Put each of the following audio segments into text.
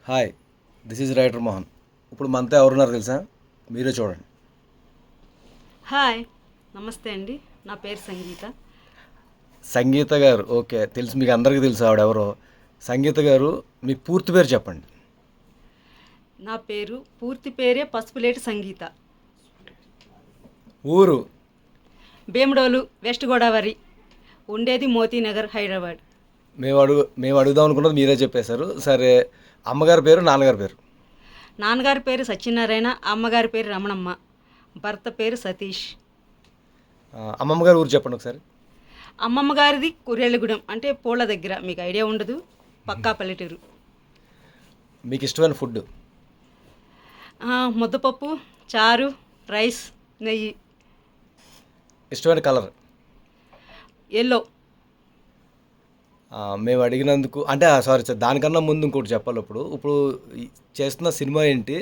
Hi, this is writer Mohan. ఇప్పుడు మనతో ఎవరున్నారు తెలుసా? మీరే చూడండి. హాయ్, నమస్తే అండి. నా పేరు సంగీత. సంగీత గారు, ఓకే, తెలుసు, మీకు అందరికీ తెలుసు ఆవిడెవరో. సంగీత గారు, మీ పూర్తి పేరు చెప్పండి. నా పేరు పూర్తి పేరే పసుపులేటి సంగీత. ఊరు? భీమడోలు, వెస్ట్ గోదావరి. ఉండేది మోతీనగర్, హైదరాబాద్. మేము అడుగుదాం అనుకున్నది మీరే చెప్పేశారు. సరే, అమ్మగారి పేరు, నాన్నగారి పేరు? నాన్నగారి పేరు సత్యనారాయణ, అమ్మగారి పేరు రమణమ్మ, భర్త పేరు సతీష్. అమ్మమ్మ గారి ఊరు చెప్పండి ఒకసారి. అమ్మమ్మ గారిది కురేళ్ళగూడెం, అంటే పూల దగ్గర. మీకు ఐడియా ఉండదు, పక్కా పల్లెటూరు. మీకు ఇష్టమైన ఫుడ్? ముద్దపప్పు, చారు, రైస్, నెయ్యి. ఇష్టమైన కలర్? ఎల్లో. మేము అడిగినందుకు అంటే సారీ సార్, దానికన్నా ముందు ఇంకోటి చెప్పాలి. ఇప్పుడు చేస్తున్న సినిమా ఏంటి,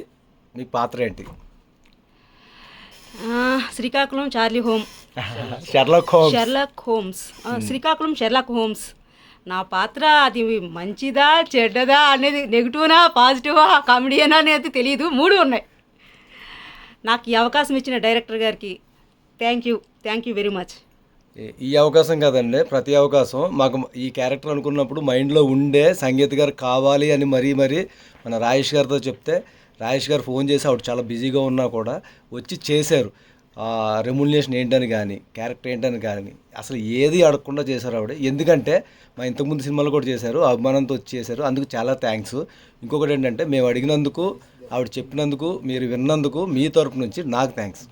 మీ పాత్ర ఏంటి? Srikakulam Charlie home. Sherlock Holmes. Srikakulam Sherlock Holmes. నా పాత్ర అది మంచిదా చెడ్డదా అనేది, నెగిటివ్నా పాజిటివా కామెడీనా అనేది తెలియదు, మూడు ఉన్నాయి. నాకు ఈ అవకాశం ఇచ్చిన డైరెక్టర్ గారికి థ్యాంక్ యూ వెరీ మచ్. ఈ అవకాశం కాదండి, ప్రతి అవకాశం మాకు ఈ క్యారెక్టర్ అనుకున్నప్పుడు మైండ్లో ఉండే సంగీత్ గారు కావాలి అని మరీ మన రాజేష్ గారితో చెప్తే, రాజేష్ గారు ఫోన్ చేసి ఆవిడ చాలా బిజీగా ఉన్నా కూడా వచ్చి చేశారు. రెమ్యునరేషన్ ఏంటని కానీ, క్యారెక్టర్ ఏంటని కానీ అసలు ఏది అడగకుండా చేశారు ఆవిడ. ఎందుకంటే మా ఇంతకుముందు సినిమాలు కూడా చేశారు, అభిమానంతో వచ్చి చేశారు, అందుకు చాలా థ్యాంక్స్. ఇంకొకటి ఏంటంటే, మేము అడిగినందుకు, ఆవిడ చెప్పినందుకు, మీరు విన్నందుకు మీ తరపు నుంచి నాకు థ్యాంక్స్.